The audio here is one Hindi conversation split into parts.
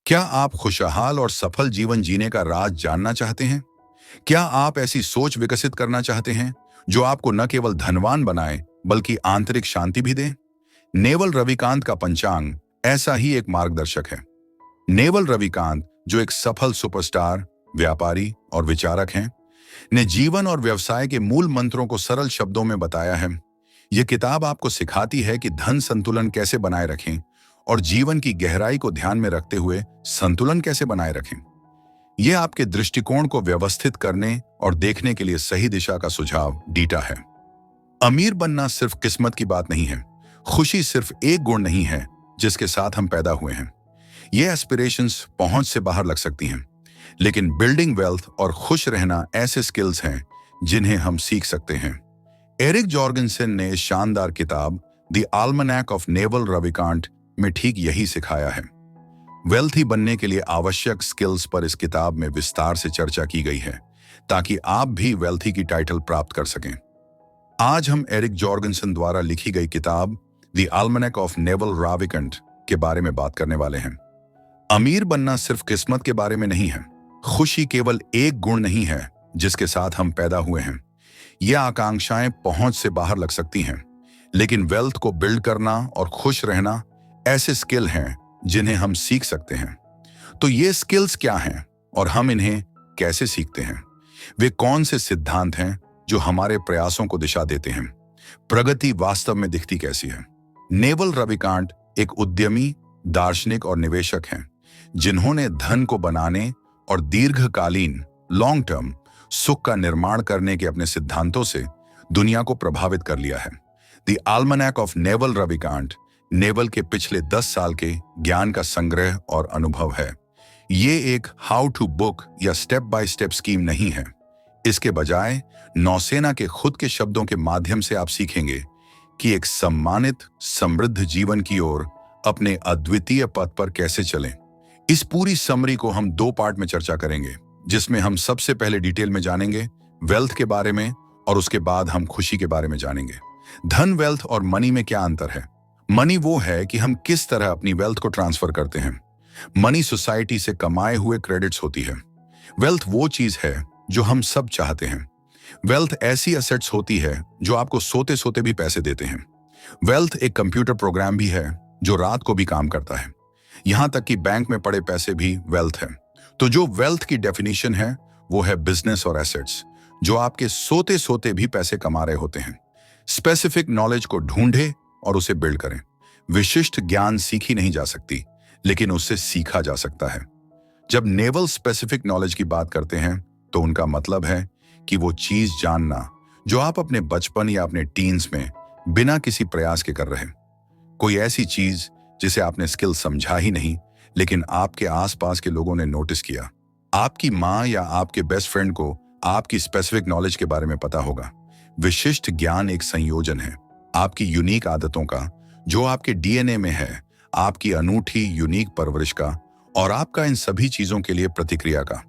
क्या आप खुशहाल और सफल जीवन जीने का राज जानना चाहते हैं? क्या आप ऐसी सोच विकसित करना चाहते हैं जो आपको न केवल धनवान बनाए बल्कि आंतरिक शांति भी दे? नेवल रविकांत का पंचांग ऐसा ही एक मार्गदर्शक है। नेवल रविकांत, जो एक सफल सुपरस्टार, व्यापारी और विचारक हैं, ने जीवन और व्यवसाय के मूल मंत्रों को सरल शब्दों में बताया है। यह किताब आपको सिखाती है कि धन संतुलन कैसे बनाए रखें और जीवन की गहराई को ध्यान में रखते हुए संतुलन कैसे बनाए रखें। यह आपके दृष्टिकोण को व्यवस्थित करने और देखने के लिए सही दिशा का सुझाव देता है। अमीर बनना सिर्फ किस्मत की बात नहीं है। खुशी सिर्फ एक गुण नहीं है जिसके साथ हम पैदा हुए हैं। ये एस्पिरेशंस पहुंच से बाहर लग सकती हैं, लेकिन बिल्डिंग वेल्थ और खुश रहना ऐसे स्किल्स हैं जिन्हें हम सीख सकते हैं। एरिक जॉर्गेनसन ने इस शानदार किताब the almanack of Naval Ravikant में ठीक यही सिखाया है। वेल्थी बनने के लिए आवश्यक स्किल्स पर इस किताब में विस्तार से चर्चा की गई है ताकि आप भी वेल्थी की टाइटल प्राप्त कर सकें। आज हम एरिक जॉर्गेनसन द्वारा लिखी गई किताब the almanack of Naval Ravikant के बारे में बात करने वाले हैं। अमीर बनना सिर्फ किस्मत के बारे में नहीं है। खुशी केवल एक गुण नहीं है जिसके साथ हम पैदा हुए हैं। यह आकांक्षाएं पहुंच से बाहर लग सकती हैं, लेकिन वेल्थ को बिल्ड करना और खुश रहना ऐसे स्किल हैं जिन्हें हम सीख सकते हैं। तो ये स्किल्स क्या हैं और हम इन्हें कैसे सीखते हैं? वे कौन से सिद्धांत हैं जो हमारे प्रयासों को दिशा देते हैं? प्रगति वास्तव में दिखती कैसी है? नेवल रविकांत एक उद्यमी, दार्शनिक और निवेशक हैं जिन्होंने धन को बनाने और दीर्घकालीन लॉन्ग टर्म सुख का निर्माण करने के अपने सिद्धांतों से दुनिया को प्रभावित कर लिया है। The almanack of Naval Ravikant Naval के पिछले 10 साल के ज्ञान का संग्रह और अनुभव है। ये एक हाउ टू बुक या स्टेप बाय स्टेप स्कीम नहीं है। इसके बजाय नौसेना के खुद के शब्दों के माध्यम से आप सीखेंगे कि एक सम्मानित, समृद्ध जीवन की ओर अपने अद्वितीय पथ पर कैसे चलें। इस पूरी समरी को हम 2 पार्ट में चर्चा करेंगे, जिसमें हम सबसे पहले डिटेल में जानेंगे वेल्थ के बारे में और उसके बाद हम खुशी के बारे में जानेंगे। धन, वेल्थ और मनी में क्या अंतर है? मनी वो है कि हम किस तरह अपनी वेल्थ को ट्रांसफर करते हैं। मनी सोसाइटी से कमाए हुए क्रेडिट्स होती है। वेल्थ वो चीज है जो हम सब चाहते हैं। वेल्थ ऐसी एसेट्स होती है जो आपको सोते सोते भी पैसे देते हैं। वेल्थ एक कंप्यूटर प्रोग्राम भी है जो रात को भी काम करता है। यहां तक कि बैंक में पड़े पैसे भी वेल्थ है। तो जो वेल्थ की डेफिनेशन है वो है बिजनेस और एसेट्स जो आपके सोते सोते भी पैसे कमा रहे होते हैं। स्पेसिफिक नॉलेज को ढूंढे और उसे बिल्ड करें। विशिष्ट ज्ञान सीखी नहीं जा सकती, लेकिन उससे सीखा जा सकता है। जब नेवल स्पेसिफिक नॉलेज की बात करते हैं तो उनका मतलब है कि वो चीज जानना जो आप अपने बचपन या अपने टीन्स में बिना किसी प्रयास के कर रहे हैं। कोई ऐसी चीज जिसे आपने स्किल समझा ही नहीं, लेकिन आपके आसपास के लोगों ने नोटिस किया। आपकी माँ या आपके बेस्ट फ्रेंड को आपकी स्पेसिफिक नॉलेज के बारे में पता होगा। विशिष्ट ज्ञान एक संयोजन है आपकी यूनिक आदतों का, जो आपके डीएनए में है, आपकी अनूठी यूनिक परवरिश का और आपका इन सभी चीजों के लिए प्रतिक्रिया का।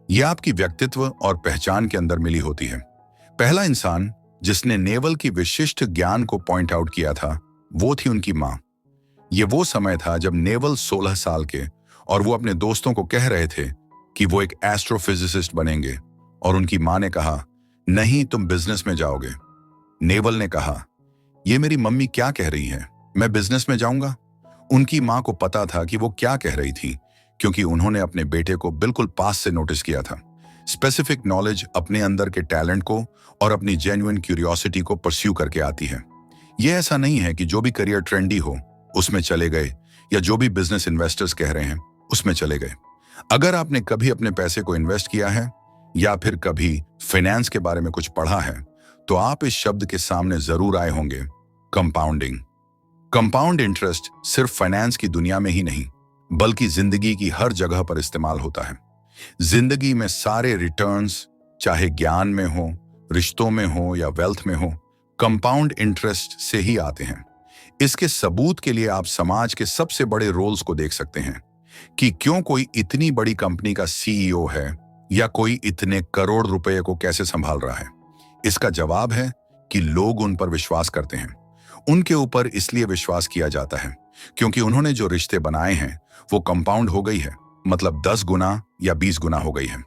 यह आपकी व्यक्तित्व और पहचान के अंदर मिली होती है। पहला इंसान जिसने नेवल की विशिष्ट ज्ञान को पॉइंट आउट किया था वो थी उनकी माँ। ये वो समय था जब नेवल 16 साल के और वो अपने दोस्तों को कह रहे थे कि वो एक एस्ट्रोफिजिसिस्ट बनेंगे, और उनकी माँ ने कहा, नहीं, तुम बिजनेस में जाओगे। नेवल ने कहा, ये मेरी मम्मी क्या कह रही है, मैं बिजनेस में जाऊंगा। उनकी माँ को पता था कि वो क्या कह रही थी, क्योंकि उन्होंने अपने बेटे को बिल्कुल पास से नोटिस किया था। स्पेसिफिक नॉलेज अपने अंदर के टैलेंट को और अपनी जेन्युइन क्यूरियोसिटी को परस्यू करके आती है। यह ऐसा नहीं है कि जो भी करियर ट्रेंडी हो उसमें चले गए, या जो भी बिजनेस इन्वेस्टर्स कह रहे हैं उसमें चले गए। अगर आपने कभी अपने पैसे को इन्वेस्ट किया है या फिर कभी फाइनेंस के बारे में कुछ पढ़ा है, तो आप इस शब्द के सामने जरूर आए होंगे, कंपाउंडिंग। कंपाउंड इंटरेस्ट सिर्फ फाइनेंस की दुनिया में ही नहीं, बल्कि जिंदगी की हर जगह पर इस्तेमाल होता है। जिंदगी में सारे रिटर्न्स, चाहे ज्ञान में हो, रिश्तों में हो या वेल्थ में हो, कंपाउंड इंटरेस्ट से ही आते हैं। इसके सबूत के लिए आप समाज के सबसे बड़े रोल्स को देख सकते हैं कि क्यों कोई इतनी बड़ी कंपनी का सीईओ है या कोई इतने करोड़ रुपए को कैसे संभाल रहा है। इसका जवाब है कि लोग उन पर विश्वास करते हैं। उनके ऊपर इसलिए विश्वास किया जाता है क्योंकि उन्होंने जो रिश्ते बनाए हैं वो कंपाउंड हो गई है, मतलब 10 गुना या 20 गुना हो गई है।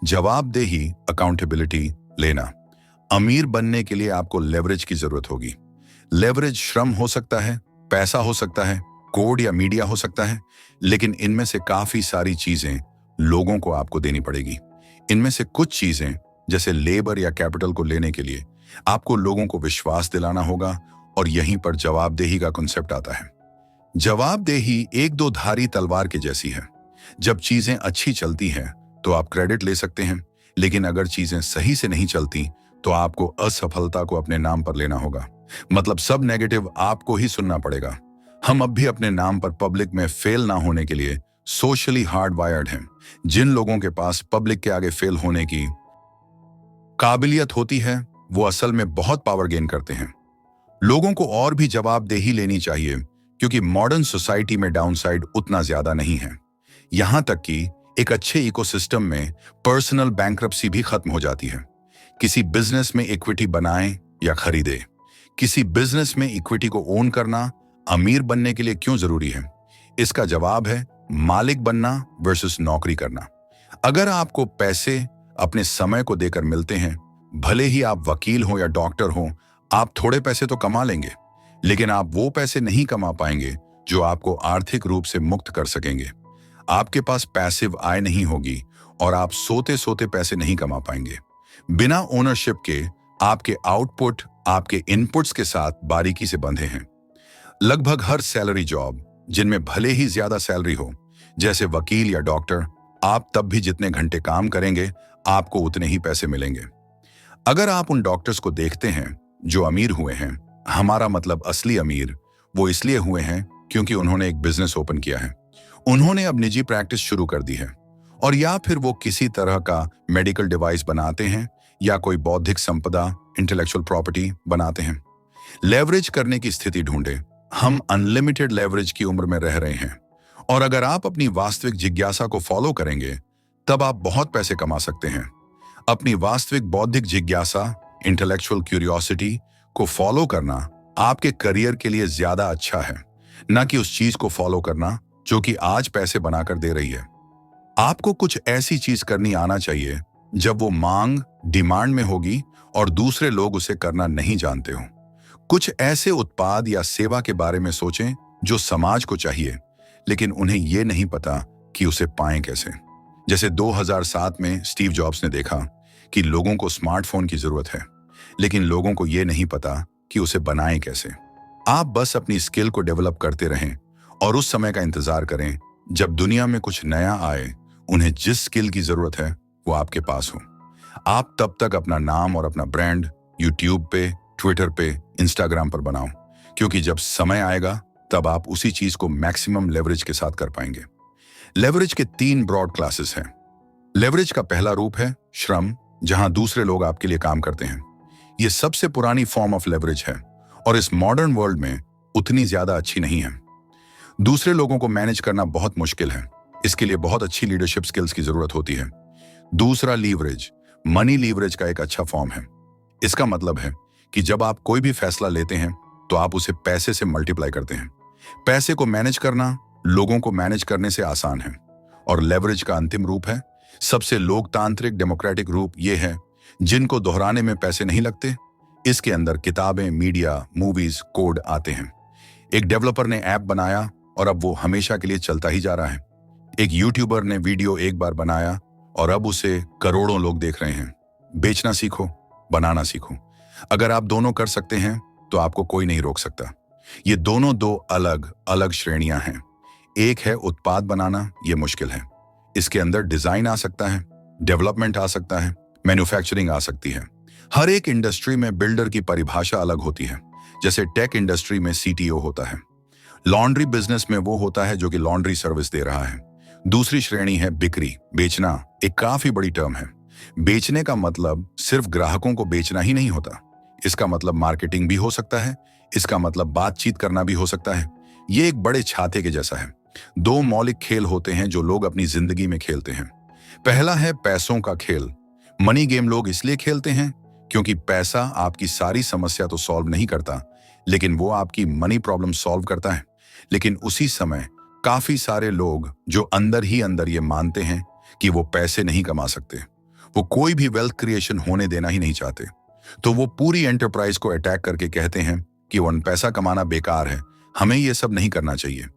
जवाबदेही, अकाउंटेबिलिटी लेना। अमीर बनने के लिए आपको लेवरेज की जरूरत होगी। लेवरेज श्रम हो सकता है, पैसा हो सकता है, कोड या मीडिया हो सकता है, लेकिन इनमें से काफी सारी चीजें लोगों को आपको देनी पड़ेगी। इनमें से कुछ चीजें जैसे लेबर या कैपिटल को लेने के लिए आपको लोगों को विश्वास दिलाना होगा, और यहीं पर जवाबदेही का कॉन्सेप्ट आता है। जवाबदेही एक दो धारी तलवार के जैसी है। जब चीजें अच्छी चलती हैं तो आप क्रेडिट ले सकते हैं, लेकिन अगर चीजें सही से नहीं चलती तो आपको असफलता को अपने नाम पर लेना होगा। मतलब सब नेगेटिव आपको ही सुनना पड़ेगा। हम अब भी अपने नाम पर पब्लिक में फेल ना होने के लिए सोशली हार्ड वायर्ड हैं। जिन लोगों के पास पब्लिक के आगे फेल होने की काबिलियत होती है वो असल में बहुत पावर गेन करते हैं। लोगों को और भी जवाबदेही लेनी चाहिए क्योंकि मॉडर्न सोसाइटी में डाउनसाइड उतना ज्यादा नहीं है। यहां तक कि एक अच्छे इकोसिस्टम में पर्सनल बैंक्रप्सी भी खत्म हो जाती है। किसी बिजनेस में इक्विटी बनाएं या खरीदे, किसी बिजनेस में इक्विटी को ओन करना अमीर बनने के लिए क्यों जरूरी है? इसका जवाब है मालिक बनना वर्सेस नौकरी करना। अगर आपको पैसे अपने समय को देकर मिलते हैं, भले ही आप वकील हो या डॉक्टर हो, आप थोड़े पैसे तो कमा लेंगे, लेकिन आप वो पैसे नहीं कमा पाएंगे जो आपको आर्थिक रूप से मुक्त कर सकेंगे। आपके पास पैसिव आय नहीं होगी और आप सोते सोते पैसे नहीं कमा पाएंगे। बिना ओनरशिप के आपके आउटपुट आपके इनपुट्स के साथ बारीकी से बंधे हैं। लगभग हर सैलरी जॉब, जिनमें भले ही ज्यादा सैलरी हो, जैसे वकील या डॉक्टर, आप तब भी जितने घंटे काम करेंगे आपको उतने ही पैसे मिलेंगे। अगर आप उन डॉक्टर्स को देखते हैं जो अमीर हुए हैं, हमारा मतलब असली अमीर, वो इसलिए हुए हैं क्योंकि उन्होंने एक बिजनेस ओपन किया है, उन्होंने अब निजी प्रैक्टिस शुरू कर दी है, और या फिर वो किसी तरह का मेडिकल डिवाइस बनाते हैं या कोई बौद्धिक संपदा, इंटेलेक्चुअल प्रॉपर्टी बनाते हैं। लेवरेज करने की स्थिति ढूंढे। हम अनलिमिटेड लेवरेज की उम्र में रह रहे हैं, और अगर आप अपनी वास्तविक जिज्ञासा को फॉलो करेंगे तब आप बहुत पैसे कमा सकते हैं। अपनी वास्तविक बौद्धिक जिज्ञासा, इंटेलेक्चुअल क्यूरियोसिटी को फॉलो करना आपके करियर के लिए ज्यादा अच्छा है, न कि उस चीज को फॉलो करना जो कि आज पैसे बनाकर दे रही है। आपको कुछ ऐसी चीज करनी आना चाहिए जब वो मांग डिमांड में होगी और दूसरे लोग उसे करना नहीं जानते हो। कुछ ऐसे उत्पाद या सेवा के बारे में सोचें जो समाज को चाहिए, लेकिन उन्हें यह नहीं पता कि उसे पाएं कैसे। जैसे 2007 में स्टीव जॉब्स ने देखा कि लोगों को स्मार्टफोन की जरूरत है, लेकिन लोगों को यह नहीं पता कि उसे बनाएं कैसे। आप बस अपनी स्किल को डेवलप करते रहें और उस समय का इंतजार करें जब दुनिया में कुछ नया आए। उन्हें जिस स्किल की जरूरत है वो आपके पास हो। आप तब तक अपना नाम और अपना ब्रांड यूट्यूब पे, ट्विटर पे, इंस्टाग्राम पर बनाओ, क्योंकि जब समय आएगा तब आप उसी चीज को मैक्सिमम लेवरेज के साथ कर पाएंगे। लेवरेज के 3 ब्रॉड क्लासेस हैं। लेवरेज का पहला रूप है श्रम, जहां दूसरे लोग आपके लिए काम करते हैं। यह सबसे पुरानी फॉर्म ऑफ लेवरेज है और इस मॉडर्न वर्ल्ड में उतनी ज्यादा अच्छी नहीं है। दूसरे लोगों को मैनेज करना बहुत मुश्किल है, इसके लिए बहुत अच्छी लीडरशिप स्किल्स की जरूरत होती है। दूसरा लीवरेज, मनी लीवरेज का एक अच्छा फॉर्म है। इसका मतलब है कि जब आप कोई भी फैसला लेते हैं तो आप उसे पैसे से मल्टीप्लाई करते हैं। पैसे को मैनेज करना लोगों को मैनेज करने से आसान है। और लेवरेज का अंतिम रूप है, सबसे लोकतांत्रिक डेमोक्रेटिक रूप, यह है जिनको दोहराने में पैसे नहीं लगते। इसके अंदर किताबें, मीडिया, मूवीज, कोड आते हैं। एक डेवलपर ने ऐप बनाया और अब वो हमेशा के लिए चलता ही जा रहा है। एक यूट्यूबर ने वीडियो एक बार बनाया और अब उसे करोड़ों लोग देख रहे हैं। बेचना सीखो, बनाना सीखो। अगर आप दोनों कर सकते हैं तो आपको कोई नहीं रोक सकता। ये दोनों 2 अलग अलग श्रेणियां हैं। एक है उत्पाद बनाना, ये मुश्किल है। इसके अंदर डिजाइन आ सकता है, डेवलपमेंट आ सकता है, मैन्युफैक्चरिंग आ सकती है। हर एक इंडस्ट्री में बिल्डर की परिभाषा अलग होती है। जैसे टेक इंडस्ट्री में सीटीओ होता है, लॉन्ड्री बिजनेस में वो होता है जो कि लॉन्ड्री सर्विस दे रहा है। दूसरी श्रेणी है बिक्री, बेचना। एक काफी बड़ी टर्म है। बेचने का मतलब सिर्फ ग्राहकों को बेचना ही नहीं होता, इसका मतलब मार्केटिंग भी हो सकता है, इसका मतलब बातचीत करना भी हो सकता है। ये एक बड़े छाते के जैसा है। 2 मौलिक खेल होते हैं जो लोग अपनी जिंदगी में खेलते हैं। पहला है पैसों का खेल। मनी गेम लोग इसलिए खेलते हैं क्योंकि पैसा आपकी सारी समस्या तो सॉल्व नहीं करता, लेकिन वो आपकी मनी प्रॉब्लम सॉल्व करता है। लेकिन उसी समय काफी सारे लोग जो अंदर ही अंदर ये मानते हैं कि वो पैसे नहीं कमा सकते, वो कोई भी वेल्थ क्रिएशन होने देना ही नहीं चाहते, तो वो पूरी एंटरप्राइज को अटैक करके कहते हैं कि वो पैसा कमाना बेकार है, हमें ये सब नहीं करना चाहिए।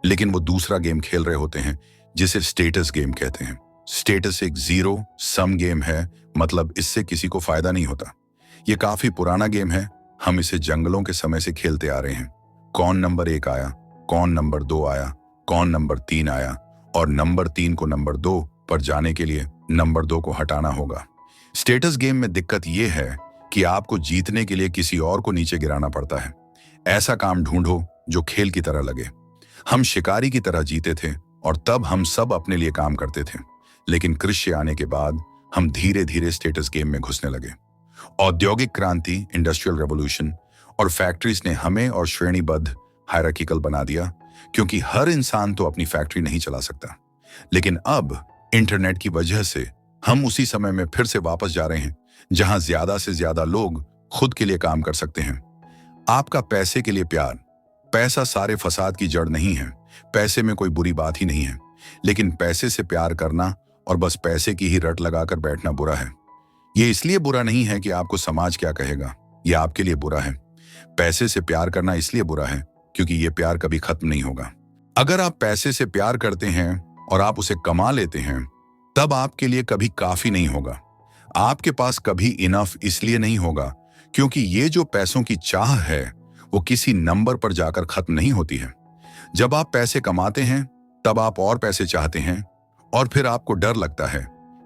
लेकिन वो दूसरा गेम खेल रहे होते हैं जिसे स्टेटस गेम कहते हैं। स्टेटस एक जीरो सम गेम है, मतलब इससे किसी को फायदा नहीं होता। ये काफी पुराना गेम है, हम इसे जंगलों के समय से खेलते आ रहे हैं। कौन नंबर 1 आया, कौन नंबर 2 आया, कौन नंबर 3 आया, और नंबर 3 को नंबर 2 पर जाने के लिए नंबर 2 को हटाना होगा। स्टेटस गेम में दिक्कत यह है कि आपको जीतने के लिए किसी और को नीचे गिराना पड़ता है। ऐसा काम ढूंढो जो खेल की तरह लगे। हम शिकारी की तरह जीते थे और तब हम सब अपने लिए काम करते थे। लेकिन कृषि आने के बाद हम धीरे धीरे स्टेटस गेम में घुसने लगे। औद्योगिक क्रांति, इंडस्ट्रियल रेवोल्यूशन और फैक्ट्रीज ने हमें और श्रेणीबद्ध हायरार्किकल बना दिया, क्योंकि हर इंसान तो अपनी फैक्ट्री नहीं चला सकता। लेकिन अब इंटरनेट की वजह से हम उसी समय में फिर से वापस जा रहे हैं, जहां ज्यादा से ज्यादा लोग खुद के लिए काम कर सकते हैं। आपका पैसे के लिए प्यार, पैसा सारे फसाद की जड़ नहीं है, पैसे में कोई बुरी बात ही नहीं है, लेकिन पैसे से प्यार करना और बस पैसे की ही रट लगाकर बैठना बुरा है। ये इसलिए बुरा नहीं है कि आपको समाज क्या कहेगा, यह आपके लिए बुरा है। पैसे से प्यार करना इसलिए बुरा है क्योंकि यह प्यार कभी खत्म नहीं होगा। अगर आप पैसे से प्यार करते हैं और आप उसे कमा लेते हैं, तब आपके लिए कभी काफी नहीं होगा। आपके पास कभी इनफ इसलिए नहीं होगा क्योंकि ये जो पैसों की चाह है वो किसी नंबर पर जाकर खत्म नहीं होती है। जब आप पैसे कमाते हैं तब आप और पैसे चाहते हैं और फिर आपको डर लगता है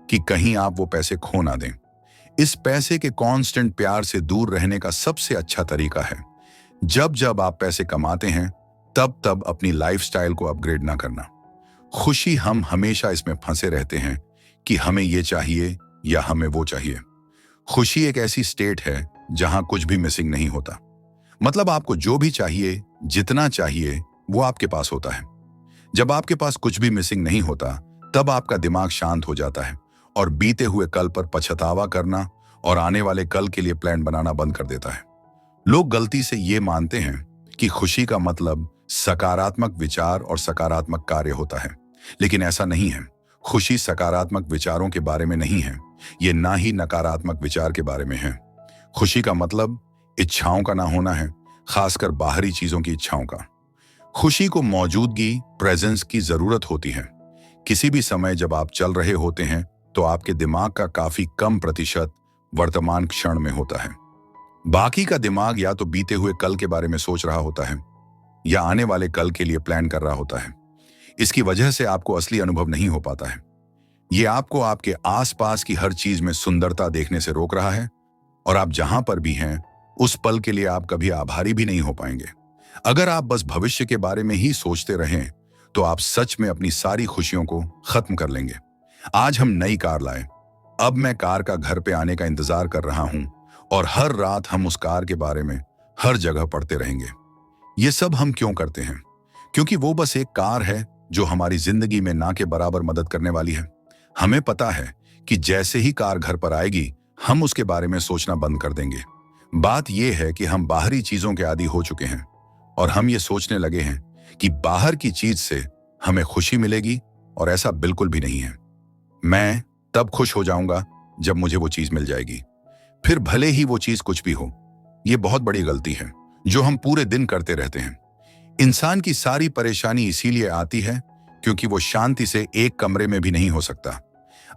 कि कहीं आप वो पैसे खो ना दें। इस पैसे के कांस्टेंट प्यार से दूर रहने का सबसे अच्छा तरीका है, जब जब आप पैसे कमाते हैं तब तब अपनी लाइफस्टाइल को अपग्रेड ना करना। खुशी, हम हमेशा इसमें फंसे रहते हैं कि हमें ये चाहिए या हमें वो चाहिए। खुशी एक ऐसी स्टेट है जहां कुछ भी मिसिंग नहीं होता। मतलब आपको जो भी चाहिए, जितना चाहिए, वो आपके पास होता है। जब आपके पास कुछ भी मिसिंग नहीं होता, तब आपका दिमाग शांत हो जाता है और बीते हुए कल पर पछतावा करना और आने वाले कल के लिए प्लान बनाना बंद कर देता है। लोग गलती से ये मानते हैं कि खुशी का मतलब सकारात्मक विचार और सकारात्मक कार्य होता है, लेकिन ऐसा नहीं है। खुशी सकारात्मक विचारों के बारे में नहीं है, ये ना ही नकारात्मक विचार के बारे में है। खुशी का मतलब इच्छाओं का ना होना है, खासकर बाहरी चीजों की इच्छाओं का। खुशी को मौजूदगी, प्रेजेंस की जरूरत होती है। किसी भी समय जब आप चल रहे होते हैं तो आपके दिमाग का काफी कम प्रतिशत वर्तमान क्षण में होता है। बाकी का दिमाग या तो बीते हुए कल के बारे में सोच रहा होता है या आने वाले कल के लिए प्लान कर रहा होता है। इसकी वजह से आपको असली अनुभव नहीं हो पाता है। ये आपको आपके आसपास की हर चीज में सुंदरता देखने से रोक रहा है और आप जहां पर भी हैं उस पल के लिए आप कभी आभारी भी नहीं हो पाएंगे। अगर आप बस भविष्य के बारे में ही सोचते रहें तो आप सच में अपनी सारी खुशियों को खत्म कर लेंगे। आज हम नई कार लाए, अब मैं कार का घर पे आने का इंतजार कर रहा हूं और हर रात हम उस कार के बारे में हर जगह पढ़ते रहेंगे। ये सब हम क्यों करते हैं? क्योंकि वो बस एक कार है जो हमारी जिंदगी में ना के बराबर मदद करने वाली है। हमें पता है कि जैसे ही कार घर पर आएगी हम उसके बारे में सोचना बंद कर देंगे। बात यह है कि हम बाहरी चीजों के आदी हो चुके हैं और हम ये सोचने लगे हैं कि बाहर की चीज से हमें खुशी मिलेगी, और ऐसा बिल्कुल भी नहीं है। मैं तब खुश हो जाऊंगा जब मुझे वो चीज मिल जाएगी, फिर भले ही वो चीज कुछ भी हो। ये बहुत बड़ी गलती है जो हम पूरे दिन करते रहते हैं। इंसान की सारी परेशानी इसीलिए आती है क्योंकि वो शांति से एक कमरे में भी नहीं हो सकता।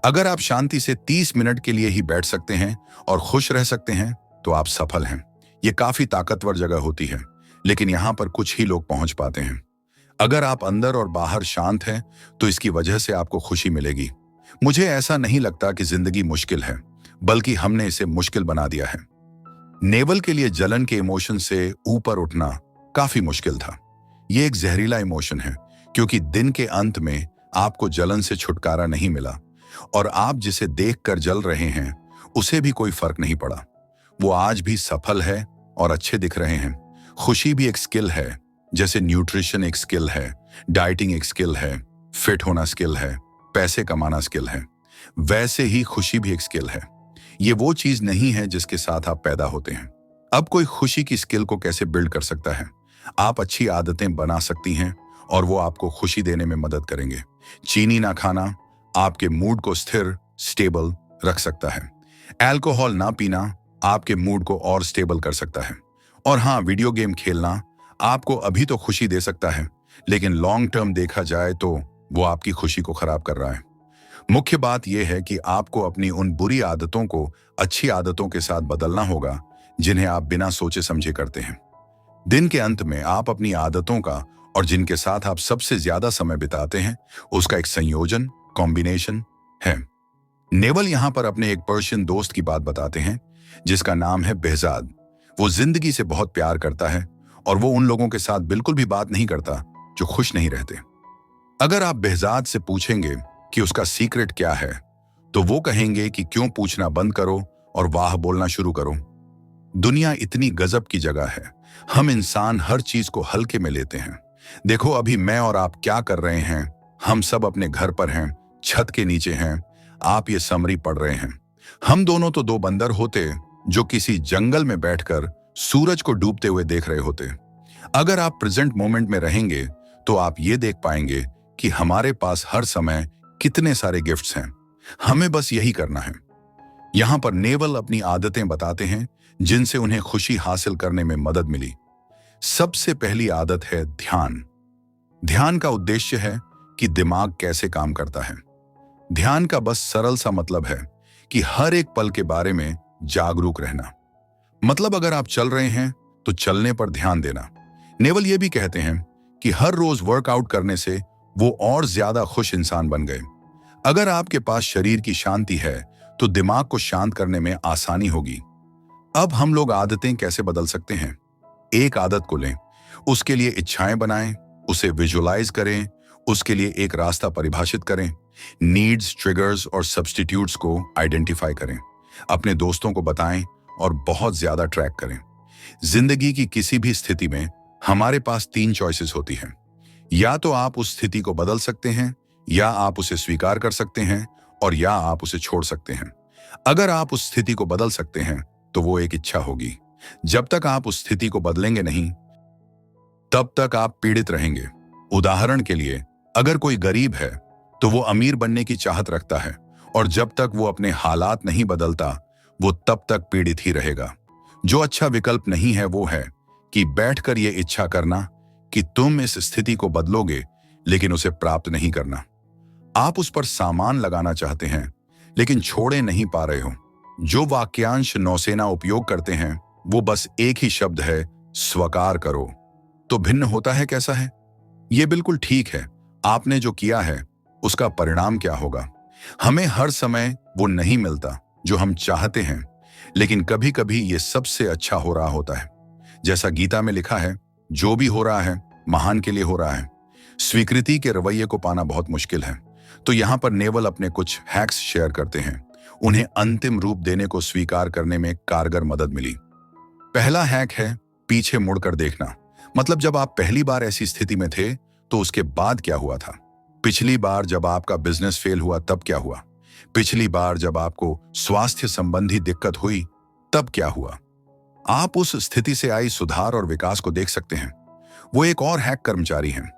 अगर आप शांति से 30 मिनट के लिए ही बैठ सकते हैं और खुश रह सकते हैं तो आप सफल हैं। ये काफी ताकतवर जगह होती है, लेकिन यहाँ पर कुछ ही लोग पहुंच पाते हैं। अगर आप अंदर और बाहर शांत हैं तो इसकी वजह से आपको खुशी मिलेगी। मुझे ऐसा नहीं लगता कि जिंदगी मुश्किल है, बल्कि हमने इसे मुश्किल बना दिया है। नेवल के लिए जलन के इमोशन से ऊपर उठना काफी मुश्किल था। ये एक जहरीला इमोशन है क्योंकि दिन के अंत में आपको जलन से छुटकारा नहीं मिला और आप जिसे देखकर जल रहे हैं उसे भी कोई फर्क नहीं पड़ा। वो आज भी सफल है और अच्छे दिख रहे हैं। खुशी भी एक स्किल है, जैसे न्यूट्रिशन एक स्किल है, डाइटिंग एक स्किल है, फिट होना स्किल है, पैसे कमाना स्किल है। वैसे ही खुशी भी एक स्किल है। ये वो चीज नहीं है जिसके साथ आप पैदा होते हैं। अब कोई खुशी की स्किल को कैसे बिल्ड कर सकता है? आप अच्छी आदतें बना सकती हैं और वो आपको खुशी देने में मदद करेंगे। चीनी ना खाना आपके मूड को स्थिर, स्टेबल रख सकता है। अल्कोहल ना पीना आपके मूड को और स्टेबल कर सकता है। और हाँ, वीडियो गेम खेलना आपको अभी तो खुशी दे सकता है, लेकिन लॉन्ग टर्म देखा जाए तो वो आपकी खुशी को खराब कर रहा है। मुख्य बात यह है कि आपको अपनी उन बुरी आदतों को अच्छी आदतों के साथ बदलना होगा जिन्हें आप बिना सोचे समझे करते हैं। दिन के अंत में आप अपनी आदतों का और जिनके साथ आप सबसे ज्यादा समय बिताते हैं उसका एक संयोजन, कॉम्बिनेशन है। नेवल यहां पर अपने एक पर्शियन दोस्त की बात बताते हैं जिसका नाम है बेहजाद। वो जिंदगी से बहुत प्यार करता है और वो उन लोगों के साथ बिल्कुल भी बात नहीं करता जो खुश नहीं रहते। अगर आप बेहजाद से पूछेंगे कि उसका सीक्रेट क्या है, तो वो कहेंगे कि क्यों पूछना बंद करो और वाह बोलना शुरू करो। दुनिया इतनी गजब की जगह है, हम इंसान हर चीज को हल्के में लेते हैं। देखो अभी मैं और आप क्या कर रहे हैं, हम सब अपने घर पर हैं, छत के नीचे हैं, आप ये समरी पढ़ रहे हैं। हम दोनों तो दो बंदर होते जो किसी जंगल में बैठकर सूरज को डूबते हुए देख रहे होते। अगर आप प्रेजेंट मोमेंट में रहेंगे तो आप ये देख पाएंगे कि हमारे पास हर समय कितने सारे गिफ्ट्स हैं, हमें बस यही करना है। यहां पर नेवल अपनी आदतें बताते हैं जिनसे उन्हें खुशी हासिल करने में मदद मिली। सबसे पहली आदत है ध्यान। ध्यान का उद्देश्य है कि दिमाग कैसे काम करता है। ध्यान का बस सरल सा मतलब है कि हर एक पल के बारे में जागरूक रहना। मतलब अगर आप चल रहे हैं तो चलने पर ध्यान देना। नेवल ये भी कहते हैं कि हर रोज वर्कआउट करने से वो और ज्यादा खुश इंसान बन गए। अगर आपके पास शरीर की शांति है तो दिमाग को शांत करने में आसानी होगी। अब हम लोग आदतें कैसे बदल सकते हैं? एक आदत को लें, उसके लिए इच्छाएं बनाएं, उसे विजुअलाइज करें, उसके लिए एक रास्ता परिभाषित करें, नीड्स, ट्रिगर्स और सब्स्टिट्यूट्स को आइडेंटिफाई करें, अपने दोस्तों को बताएं और बहुत ज्यादा ट्रैक करें। जिंदगी की किसी भी स्थिति में हमारे पास 3 चॉइसेस होती हैं। या तो आप उस स्थिति को बदल सकते हैं, या आप उसे स्वीकार कर सकते हैं, और या आप उसे छोड़ सकते हैं। अगर आप उस स्थिति को बदल सकते हैं तो वो एक इच्छा होगी। जब तक आप उस स्थिति को बदलेंगे नहीं तब तक आप पीड़ित रहेंगे। उदाहरण के लिए, अगर कोई गरीब है तो वो अमीर बनने की चाहत रखता है, और जब तक वो अपने हालात नहीं बदलता वो तब तक पीड़ित ही रहेगा। जो अच्छा विकल्प नहीं है वो है कि बैठकर ये इच्छा करना कि तुम इस स्थिति को बदलोगे लेकिन उसे प्राप्त नहीं करना। आप उस पर सामान लगाना चाहते हैं लेकिन छोड़े नहीं पा रहे हो। जो वाक्यांश नौसेना उपयोग करते हैं वो बस एक ही शब्द है, स्वीकार करो। तो भिन्न होता है कैसा है? ये बिल्कुल ठीक है, आपने जो किया है उसका परिणाम क्या होगा। हमें हर समय वो नहीं मिलता जो हम चाहते हैं, लेकिन कभी कभी ये सबसे अच्छा हो रहा होता है। जैसा गीता में लिखा है, जो भी हो रहा है महान के लिए हो रहा है। स्वीकृति के रवैये को पाना बहुत मुश्किल है। तो यहाँ पर नेवल अपने कुछ हैक्स शेयर करते हैं। उन्हें अंतिम रूप देने को स्वीकार करने में कारगर मदद मिली। पहला हैक है पीछे मुड़कर देखना। मतलब जब आप पहली बार ऐसी स्थिति में थे तो उसके बाद क्या हुआ था? पिछली बार जब आपका बिजनेस फेल हुआ तब क्या हुआ? पिछली बार जब आपको स्वास्थ्य संबंधी दिक्कत हुई तब क्या हुआ? आप उस स्थिति से आई सुधार और विकास को देख सकते हैं। वो एक और हैक कर्मचारी हैं।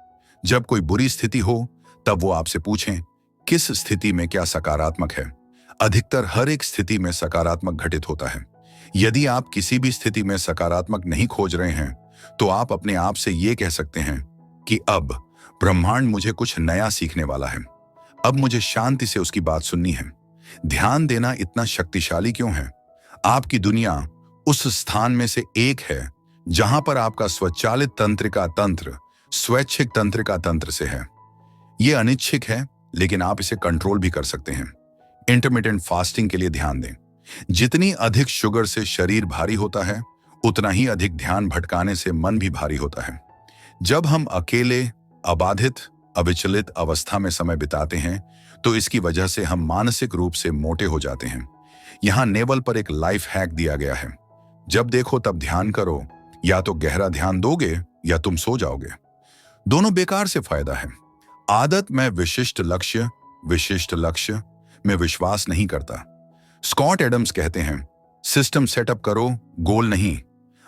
जब कोई बुरी स्थिति हो तब वो आपसे पूछें, किस स्थिति में क्या सकारात्मक है? अधिकतर हर एक स्थिति में सकारात्मक घटित होता है। यदि आप किसी भी स्थिति में सकारात्मक नहीं खोज रहे हैं तो आप अपने आप से ये कह सकते हैं कि अब ब्रह्मांड मुझे कुछ नया सीखने वाला है, अब मुझे शांति से उसकी बात सुननी है। ध्यान देना इतना शक्तिशाली क्यों है? आपकी दुनिया उस स्थान में से एक है जहां पर आपका स्वचालित तंत्रिका तंत्र स्वैच्छिक तंत्रिका तंत्र से है। यह अनिच्छिक है लेकिन आप इसे कंट्रोल भी कर सकते हैं। इंटरमिटेंट फास्टिंग के लिए ध्यान दें। जितनी अधिक शुगर से शरीर भारी होता है उतना ही अधिक ध्यान भटकाने से मन भी भारी होता है। जब हम अकेले, अबाधित, अविचलित अवस्था में समय बिताते हैं तो इसकी वजह से हम मानसिक रूप से मोटे हो जाते हैं। यहां नेवल पर एक लाइफ हैक दिया गया है। जब देखो तब ध्यान करो, या तो गहरा ध्यान दोगे या तुम सो जाओगे। दोनों बेकार से फायदा है। आदत में विशिष्ट लक्ष्य में विश्वास नहीं करता। स्कॉट एडम्स कहते हैं, सिस्टम सेटअप करो, गोल नहीं।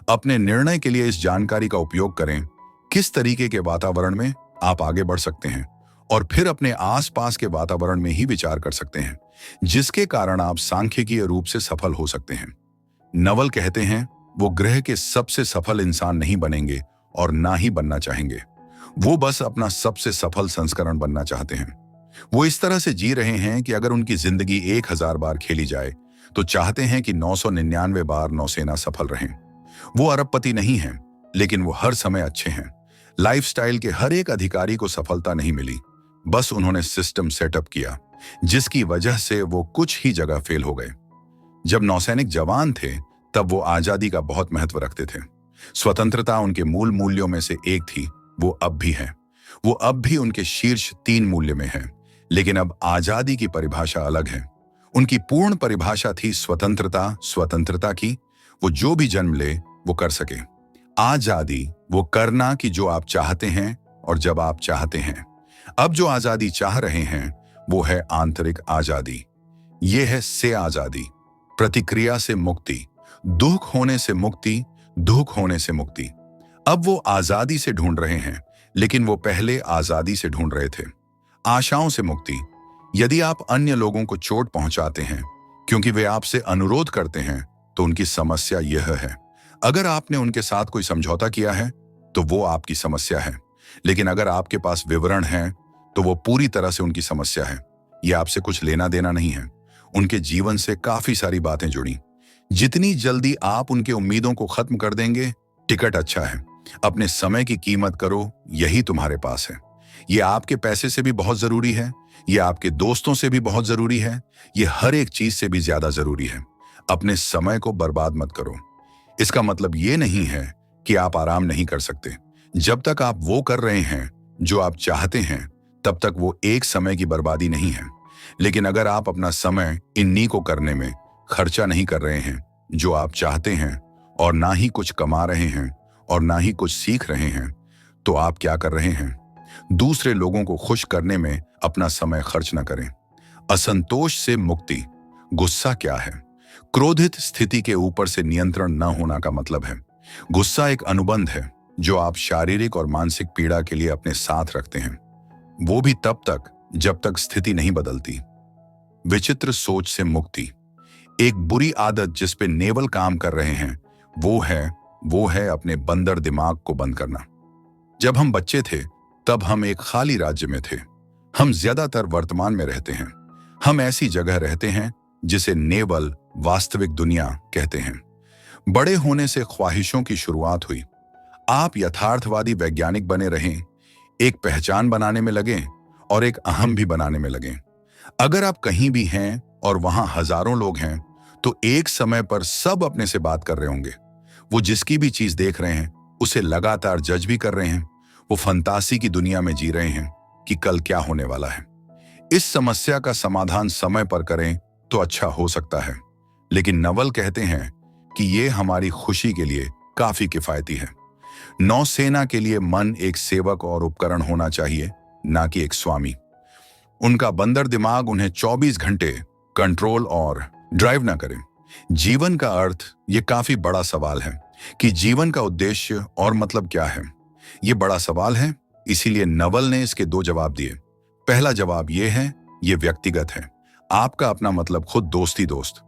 अपने निर्णय के लिए इस जानकारी का उपयोग करें, किस तरीके के वातावरण में आप आगे बढ़ सकते हैं, और फिर अपने आसपास के वातावरण में ही विचार कर सकते हैं, जिसके कारण आप सांख्यिकीय रूप से सफल हो सकते हैं। नवल कहते हैं, वो ग्रह के सबसे सफल इंसान नहीं बनेंगे और ना ही बनना चाहेंगे। वो बस अपना सबसे सफल संस्करण बनना चाहते हैं। वो इस तरह से जी रहे हैं कि अगर उनकी जिंदगी 1000 बार खेली जाए तो चाहते हैं कि 999 बार नौसेना सफल रहें। वो अरबपति नहीं हैं, लेकिन वो हर समय अच्छे हैं। लाइफस्टाइल के हर एक अधिकारी को सफलता नहीं मिली, बस उन्होंने सिस्टम सेटअप किया, जिसकी वजह से वो कुछ ही जगह फेल हो गए। जब नौसैनिक जवान थे, तब वो आजादी का बहुत महत्व रखते थे। स्वतंत्रता उनके मूल मूल्यों में से एक थी। वो अब भी है। वो अब भी उनके शीर्ष 3 मूल्य में है। लेकिन अब आजादी की परिभाषा अलग है। उनकी पूर्ण परिभाषा थी स्वतंत्रता की। वो जो भी जन्म ले वो कर सके। आजादी वो करना कि जो आप चाहते हैं और जब आप चाहते हैं। अब जो आजादी चाह रहे हैं वो है आंतरिक आजादी। ये है से आजादी, प्रतिक्रिया से मुक्ति, दुख होने से मुक्ति, दुख होने से मुक्ति। अब वो आजादी से ढूंढ रहे हैं, लेकिन वो पहले आजादी से ढूंढ रहे थे। आशाओं से मुक्ति। यदि आप अन्य लोगों को चोट पहुंचाते हैं क्योंकि वे आपसे अनुरोध करते हैं, तो उनकी समस्या यह है। अगर आपने उनके साथ कोई समझौता किया है तो वो आपकी समस्या है, लेकिन अगर आपके पास विवरण है तो वो पूरी तरह से उनकी समस्या है। ये आपसे कुछ लेना देना नहीं है। उनके जीवन से काफी सारी बातें जुड़ी। जितनी जल्दी आप उनके उम्मीदों को खत्म कर देंगे, टिकट अच्छा है। अपने समय की कीमत करो, यही तुम्हारे पास है। ये आपके पैसे से भी बहुत जरूरी है, ये आपके दोस्तों से भी बहुत जरूरी है, ये हर एक चीज से भी ज्यादा जरूरी है। अपने समय को बर्बाद मत करो। इसका मतलब ये नहीं है कि आप आराम नहीं कर सकते। जब तक आप वो कर रहे हैं जो आप चाहते हैं, तब तक वो एक समय की बर्बादी नहीं है। लेकिन अगर आप अपना समय इन्हीं को करने में खर्चा नहीं कर रहे हैं जो आप चाहते हैं, और ना ही कुछ कमा रहे हैं और ना ही कुछ सीख रहे हैं, तो आप क्या कर रहे हैं? दूसरे लोगों को खुश करने में अपना समय खर्च न करें। असंतोष से मुक्ति। गुस्सा क्या है? क्रोधित स्थिति के ऊपर से नियंत्रण न होना का मतलब है। गुस्सा एक अनुबंध है जो आप शारीरिक और मानसिक पीड़ा के लिए अपने साथ रखते हैं, वो भी तब तक जब तक स्थिति नहीं बदलती। विचित्र सोच से मुक्ति। एक बुरी आदत जिस पे नेवल काम कर रहे हैं वो है अपने बंदर दिमाग को बंद करना। जब हम बच्चे थे तब हम एक खाली राज्य में थे। हम ज्यादातर वर्तमान में रहते हैं। हम ऐसी जगह रहते हैं जिसे नेवल वास्तविक दुनिया कहते हैं। बड़े होने से ख्वाहिशों की शुरुआत हुई। आप यथार्थवादी वैज्ञानिक बने रहें, एक पहचान बनाने में लगे और एक अहम भी बनाने में लगे। अगर आप कहीं भी हैं और वहां हजारों लोग हैं, तो एक समय पर सब अपने से बात कर रहे होंगे। वो जिसकी भी चीज देख रहे हैं उसे लगातार जज भी कर रहे हैं। वो फंतासी की दुनिया में जी रहे हैं कि कल क्या होने वाला है। इस समस्या का समाधान समय पर करें तो अच्छा हो सकता है, लेकिन नवल कहते हैं कि ये हमारी खुशी के लिए काफी किफायती है। नौसेना के लिए मन एक सेवक और उपकरण होना चाहिए, ना कि एक स्वामी। उनका बंदर दिमाग उन्हें 24 घंटे कंट्रोल और ड्राइव ना करे। जीवन का अर्थ ये काफी बड़ा सवाल है कि जीवन का उद्देश्य और मतलब क्या है। ये बड़ा सवाल है, इसीलिए नवल ने इसके 2 जवाब दिए। पहला जवाब ये है, ये व्यक्तिगत है। आपका अपना मतलब खुद दोस्त।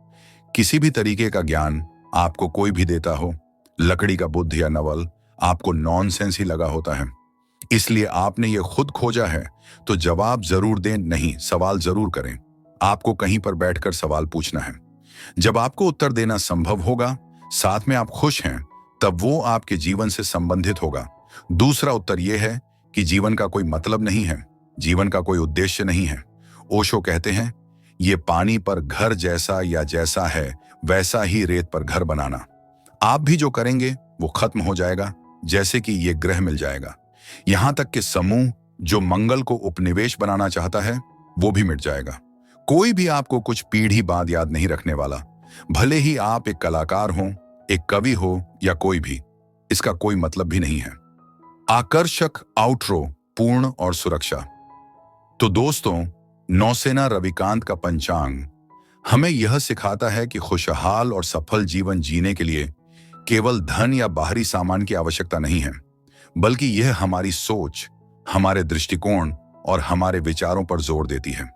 किसी भी तरीके का ज्ञान आपको कोई भी देता हो, लकड़ी का बुद्ध या नवल, आपको नॉनसेंस ही लगा होता है। इसलिए आपने ये खुद खोजा है, तो जवाब जरूर दें, नहीं सवाल जरूर करें। आपको कहीं पर बैठकर सवाल पूछना है। जब आपको उत्तर देना संभव होगा, साथ में आप खुश हैं, तब वो आपके जीवन से संबंधित होगा। दूसरा उत्तर यह है कि जीवन का कोई मतलब नहीं है, जीवन का कोई उद्देश्य नहीं है। ओशो कहते हैं, ये पानी पर घर जैसा या जैसा है वैसा ही रेत पर घर बनाना। आप भी जो करेंगे वो खत्म हो जाएगा, जैसे कि ये ग्रह मिल जाएगा। यहां तक कि समूह जो मंगल को उपनिवेश बनाना चाहता है वो भी मिट जाएगा। कोई भी आपको कुछ पीढ़ी बाद याद नहीं रखने वाला, भले ही आप एक कलाकार हो, एक कवि हो या कोई भी। इसका कोई मतलब भी नहीं है। आकर्षक आउटरो, पूर्ण और सुरक्षा। तो दोस्तों, नौसेना रविकांत का पंचांग हमें यह सिखाता है कि खुशहाल और सफल जीवन जीने के लिए केवल धन या बाहरी सामान की आवश्यकता नहीं है, बल्कि यह हमारी सोच, हमारे दृष्टिकोण और हमारे विचारों पर जोर देती है।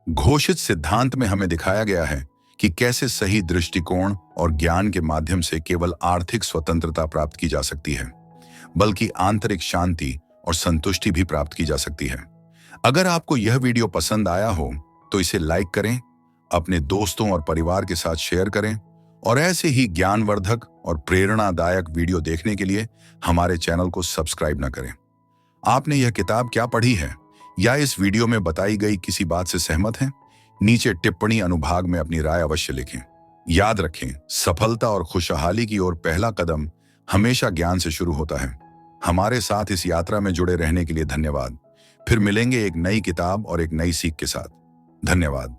घोषित सिद्धांत में हमें दिखाया गया है कि कैसे सही दृष्टिकोण और ज्ञान के माध्यम से केवल आर्थिक स्वतंत्रता प्राप्त की जा सकती है, बल्कि आंतरिक शांति और संतुष्टि भी प्राप्त की जा सकती है। अगर आपको यह वीडियो पसंद आया हो तो इसे लाइक करें, अपने दोस्तों और परिवार के साथ शेयर करें और ऐसे ही ज्ञानवर्धक और प्रेरणादायक वीडियो देखने के लिए हमारे चैनल को सब्सक्राइब न करें। आपने यह किताब क्या पढ़ी है या इस वीडियो में बताई गई किसी बात से सहमत हैं? नीचे टिप्पणी अनुभाग में अपनी राय अवश्य लिखें। याद रखें, सफलता और खुशहाली की ओर पहला कदम हमेशा ज्ञान से शुरू होता है। हमारे साथ इस यात्रा में जुड़े रहने के लिए धन्यवाद। फिर मिलेंगे एक नई किताब और एक नई सीख के साथ। धन्यवाद।